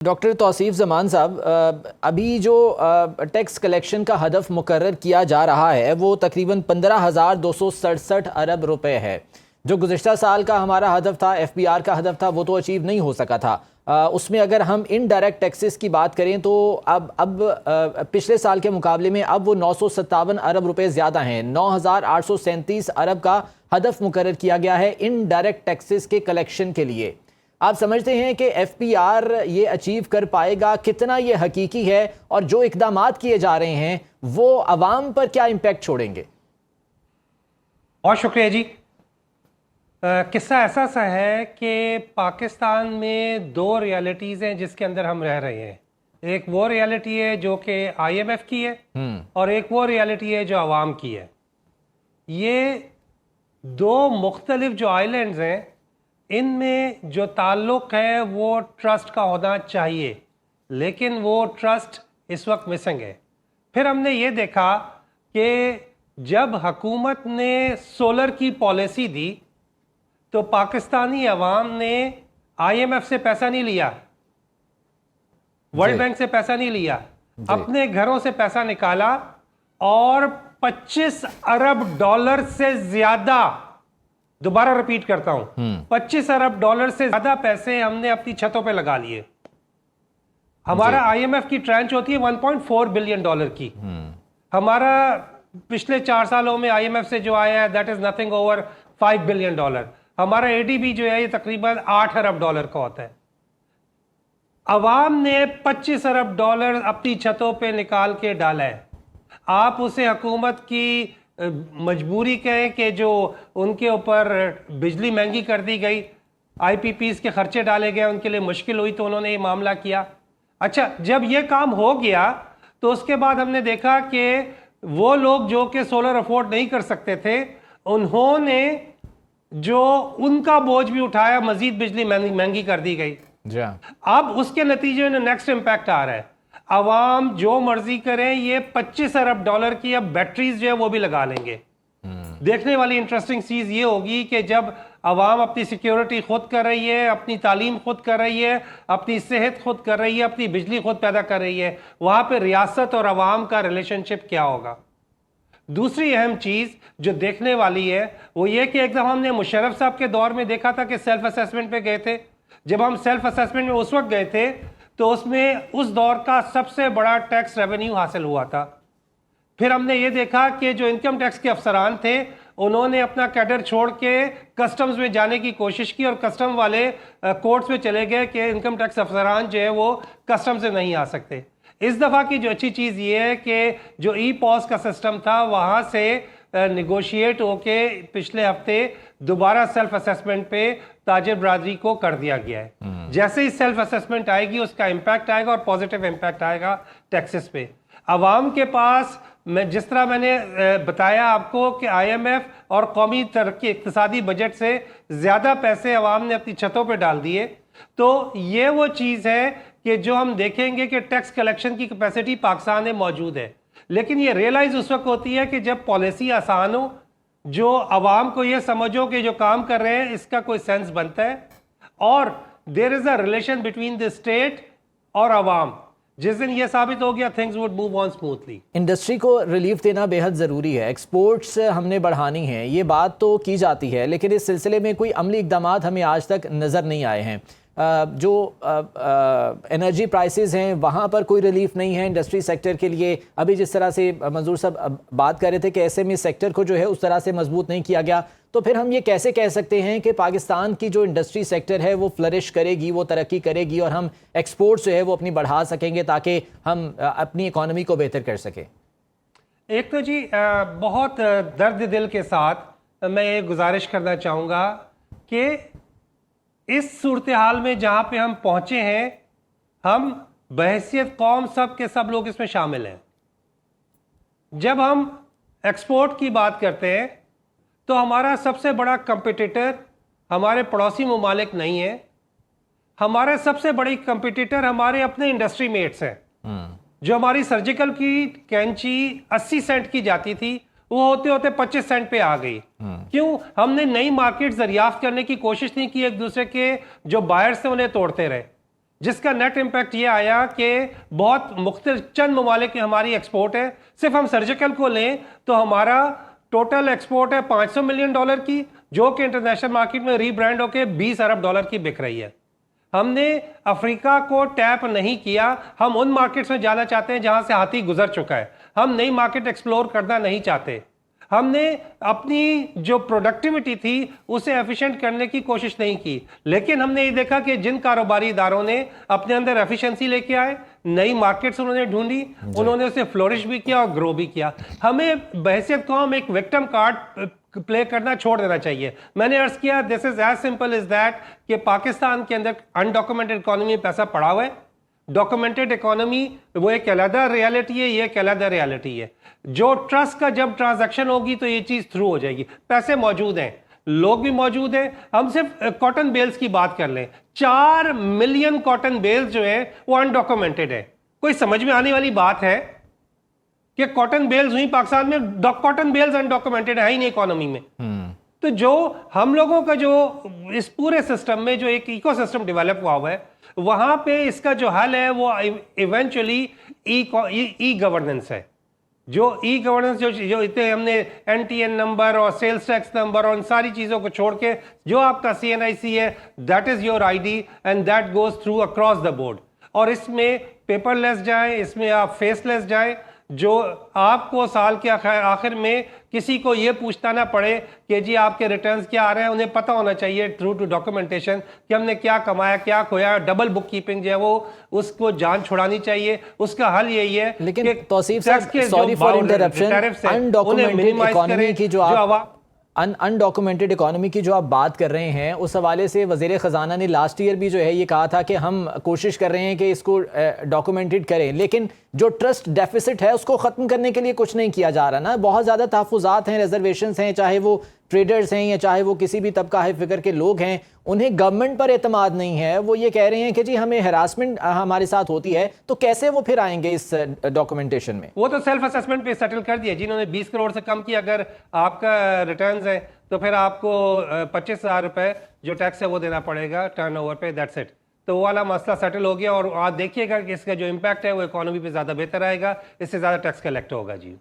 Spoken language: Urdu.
ڈاکٹر توصیف زمان صاحب، ابھی جو ٹیکس کلیکشن کا ہدف مقرر کیا جا رہا ہے وہ تقریباً 15,267 ارب روپے ہے. جو گزشتہ سال کا ہمارا ہدف تھا، ایف بی آر کا ہدف تھا، وہ تو اچیو نہیں ہو سکا تھا. اس میں اگر ہم انڈائریکٹ ٹیکسز کی بات کریں تو اب پچھلے سال کے مقابلے میں اب وہ 957 ارب روپے زیادہ ہیں. 9,837 ارب کا ہدف مقرر کیا گیا ہے انڈائریکٹ ٹیکسز کے کلیکشن کے لیے. آپ سمجھتے ہیں کہ ایف پی آر یہ اچیو کر پائے گا؟ کتنا یہ حقیقی ہے؟ اور جو اقدامات کیے جا رہے ہیں وہ عوام پر کیا امپیکٹ چھوڑیں گے؟ بہت شکریہ جی. قصہ ایسا سا ہے کہ پاکستان میں دو ریالٹیز ہیں جس کے اندر ہم رہ رہے ہیں. ایک وہ ریالٹی ہے جو کہ آئی ایم ایف کی ہے، اور ایک وہ ریالٹی ہے جو عوام کی ہے. یہ دو مختلف جو آئی لینڈز ہیں، ان میں جو تعلق ہے وہ ٹرسٹ کا ہونا چاہیے، لیکن وہ ٹرسٹ اس وقت مسنگ ہے. پھر ہم نے یہ دیکھا کہ جب حکومت نے سولر کی پالیسی دی تو پاکستانی عوام نے آئی ایم ایف سے پیسہ نہیں لیا، ورلڈ بینک سے پیسہ نہیں لیا، اپنے گھروں سے پیسہ نکالا اور 25 ارب ڈالر سے زیادہ، دوبارہ ریپیٹ کرتا ہوں، 25 ارب ڈالر سے زیادہ پیسے ہم نے اپنی چھتوں پہ لگا لیے. ہمارا آئی ایم ایف کی ٹرانچ ہوتی ہے 1.4 بلین ڈالر کی. ہمارا پچھلے 4 سالوں میں آئی ایم ایف سے جو آیا ہے that is nothing over 5 billion dollar. ہمارا اے ڈی بی جو ہے یہ تقریباً 8 ارب ڈالر کا ہوتا ہے. عوام نے 25 ارب ڈالر اپنی چھتوں پہ نکال کے ڈالا ہے. آپ اسے حکومت کی مجبوری کہیں کہ جو ان کے اوپر بجلی مہنگی کر دی گئی، آئی پی پیز کے خرچے ڈالے گئے، ان کے لیے مشکل ہوئی تو انہوں نے یہ معاملہ کیا. اچھا، جب یہ کام ہو گیا تو اس کے بعد ہم نے دیکھا کہ وہ لوگ جو کہ سولر افورڈ نہیں کر سکتے تھے، انہوں نے جو ان کا بوجھ بھی اٹھایا، مزید بجلی مہنگی کر دی گئی. اب اس کے نتیجے میں نیکسٹ امپیکٹ آ رہا ہے. عوام جو مرضی کریں، یہ 25 ارب ڈالر کی اب بیٹریز جو ہے وہ بھی لگا لیں گے. دیکھنے والی انٹرسٹنگ چیز یہ ہوگی کہ جب عوام اپنی سیکیورٹی خود کر رہی ہے، اپنی تعلیم خود کر رہی ہے، اپنی صحت خود کر رہی ہے، اپنی بجلی خود پیدا کر رہی ہے، وہاں پہ ریاست اور عوام کا ریلیشن شپ کیا ہوگا. دوسری اہم چیز جو دیکھنے والی ہے وہ یہ کہ ایک دفعہ ہم نے مشرف صاحب کے دور میں دیکھا تھا کہ سیلف اسیسمنٹ پہ گئے تھے. جب ہم سیلف اسیسمنٹ میں اس وقت گئے تھے تو اس میں اس دور کا سب سے بڑا ٹیکس ریونیو حاصل ہوا تھا. پھر ہم نے یہ دیکھا کہ جو انکم ٹیکس کے افسران تھے انہوں نے اپنا کیڈر چھوڑ کے کسٹمز میں جانے کی کوشش کی، اور کسٹم والے کورٹس میں چلے گئے کہ انکم ٹیکس افسران جو ہے وہ کسٹم سے نہیں آ سکتے. اس دفعہ کی جو اچھی چیز یہ ہے کہ جو ای پاس کا سسٹم تھا وہاں سے نیگوشیٹ ہو کے پچھلے ہفتے دوبارہ سیلف اسیسمنٹ پہ تاجر برادری کو کر دیا گیا ہے. جیسے ہی سیلف اسیسمنٹ آئے گی اس کا امپیکٹ آئے گا، اور پازیٹیو امپیکٹ آئے گا ٹیکسز پہ. عوام کے پاس جس طرح میں نے بتایا آپ کو کہ آئی ایم ایف اور قومی ترقی اقتصادی بجٹ سے زیادہ پیسے عوام نے اپنی چھتوں پہ ڈال دیے. تو یہ وہ چیز ہے کہ جو ہم دیکھیں گے کہ ٹیکس کلیکشن کی کیپیسٹی پاکستان میں موجود ہے، لیکن یہ ریئلائز اس وقت ہوتی ہے کہ جب پالیسی آسان ہو، جو عوام کو یہ سمجھو کہ جو کام کر رہے ہیں اس کا کوئی سینس بنتا ہے، اور there is a relation between the state اور عوام. جس دن یہ ثابت ہو گیا things would move on smoothly. Industry کو ریلیف دینا بے حد ضروری ہے، ایکسپورٹس ہم نے بڑھانی ہیں، یہ بات تو کی جاتی ہے، لیکن اس سلسلے میں کوئی عملی اقدامات ہمیں آج تک نظر نہیں آئے ہیں. جو انرجی پرائسز ہیں وہاں پر کوئی ریلیف نہیں ہے انڈسٹری سیکٹر کے لیے. ابھی جس طرح سے منظور صاحب بات کر رہے تھے کہ ایس ایم ای سیکٹر کو جو ہے اس طرح سے مضبوط نہیں کیا گیا، تو پھر ہم یہ کیسے کہہ سکتے ہیں کہ پاکستان کی جو انڈسٹری سیکٹر ہے وہ فلرش کرے گی، وہ ترقی کرے گی، اور ہم ایکسپورٹس جو ہے وہ اپنی بڑھا سکیں گے تاکہ ہم اپنی اکانومی کو بہتر کر سکیں؟ ایک تو جی بہت درد دل کے ساتھ میں یہ گزارش کرنا چاہوں گا کہ اس صورتحال میں جہاں پہ ہم پہنچے ہیں، ہم بحیثیت قوم سب کے سب لوگ اس میں شامل ہیں. جب ہم ایکسپورٹ کی بات کرتے ہیں تو ہمارا سب سے بڑا کمپٹیٹر ہمارے پڑوسی ممالک نہیں ہے. ہمارے سب سے بڑی کمپٹیٹر ہمارے اپنے انڈسٹری میٹس ہیں. جو ہماری سرجیکل کی کینچی 80 سینٹ کی جاتی تھی وہ ہوتے ہوتے 25 سینٹ پہ آ گئی. کیوں؟ ہم نے نئی مارکیٹ دریافت کرنے کی کوشش نہیں کی، ایک دوسرے کے جو بائرز تھے انہیں توڑتے رہے. جس کا نیٹ امپیکٹ یہ آیا کہ بہت مختلف چند ممالک کی ہماری ایکسپورٹ ہے. صرف ہم سرجیکل کو لیں تو ہمارا ٹوٹل ایکسپورٹ ہے $500 ملین کی, جو کہ انٹرنیشنل مارکیٹ میں ری برانڈ ہو کے $20 ارب کی بک رہی ہے. ہم نے افریقہ کو ٹیپ نہیں کیا. ہم ان مارکیٹس میں جانا چاہتے ہیں جہاں سے ہاتھی گزر چکا ہے. ہم نئی مارکیٹ ایکسپلور کرنا نہیں چاہتے. ہم نے اپنی جو پروڈکٹیوٹی تھی اسے ایفیشینٹ کرنے کی کوشش نہیں کی, لیکن ہم نے یہ دیکھا کہ جن کاروباری اداروں نے اپنے اندر ایفیشنسی لے کے آئے, نئی مارکیٹس انہوں نے ڈھونڈی, انہوں نے اسے فلورش بھی کیا اور گرو بھی کیا. ہمیں بحیثیت قوم ایک وکٹم کارڈ پلے کرنا چھوڑ دینا چاہیے. میں نے عرض کیا this is as simple as that کہ پاکستان کے اندر انڈاکومنٹڈ اکانومی میں پیسہ پڑا ہوا ہے. ڈاکومنٹڈ اکانومی وہ ایک علیحدہ ریالٹی ہے, یہ ایک علیحدہ ریالٹی ہے. جو ٹرسٹ کا جب ٹرانزیکشن ہوگی تو یہ چیز تھرو ہو جائے گی. پیسے موجود ہیں, لوگ بھی موجود ہیں. ہم صرف کاٹن بیلز کی بات کر لیں, 4 ملین کاٹن بیلز جو ہیں وہ انڈاکومنٹڈ ہے. کوئی سمجھ میں آنے والی بات ہے کہ کاٹن بیلز ہوئی پاکستان میں؟ کاٹن بیلز انڈاکومنٹڈ ہے ہی نہیں اکانومی میں. تو جو ہم لوگوں کا جو اس پورے سسٹم میں جو ایک ایکو سسٹم ڈیولپ ہوا ہوا ہے, وہاں پہ اس کا جو حل ہے وہ ایونچولی ای گورننس ہے. جو ای گورننس جو اتنے ہم نے این ٹی این نمبر اور سیلز ٹیکس نمبر اور ان ساری چیزوں کو چھوڑ کے جو آپ کا سی این آئی سی ہے, that is your I D and that goes through across the board. اور اس میں پیپر لیس جائیں, اس میں آپ فیس لیس جائیں, جو آپ کو سال کے آخر میں کسی کو یہ پوچھنا نہ پڑے کہ جی آپ کے ریٹرنز کیا آ رہے ہیں. انہیں پتہ ہونا چاہیے تھرو ٹو ڈاکومنٹیشن کہ ہم نے کیا کمایا, کیا کھویا. ڈبل بک کیپنگ جو ہے وہ اس کو جان چھڑانی چاہیے. اس کا حل یہی ہے لیکن توصیف صاحب, sorry for interruption, undocumented economy کی جو آپ انڈاکومنٹڈ اکانومی کی جو آپ بات کر رہے ہیں, اس حوالے سے وزیر خزانہ نے لاسٹ ایئر بھی جو ہے یہ کہا تھا کہ ہم کوشش کر رہے ہیں کہ اس کو ڈاکومنٹڈ کریں, لیکن جو ٹرسٹ ڈیفیسٹ ہے اس کو ختم کرنے کے لیے کچھ نہیں کیا جا رہا نا. بہت زیادہ تحفظات ہیں, ریزرویشنز ہیں, چاہے وہ ٹریڈرز ہیں یا چاہے وہ کسی بھی طبقہ فکر کے لوگ ہیں, انہیں گورنمنٹ پر اعتماد نہیں ہے. وہ یہ کہہ رہے ہیں کہ جی ہمیں ہراسمنٹ ہمارے ساتھ ہوتی ہے, تو کیسے وہ پھر آئیں گے اس ڈاکومنٹیشن میں؟ وہ تو سیلف اسیسمنٹ پہ سیٹل کر دیا. جنہوں نے 20 کروڑ سے کم کی اگر آپ کا ریٹرنز ہے تو پھر آپ کو 25,000 روپے جو ٹیکس ہے وہ دینا پڑے گا ٹرن اوور پہ, دیٹس اٹ. تو وہ والا مسئلہ سیٹل ہو گیا, اور آپ دیکھیے گا کہ اس کا جو امپیکٹ ہے وہ اکانومی پہ زیادہ بہتر آئے گا, اس سے زیادہ ٹیکس کلیکٹ ہوگا. جی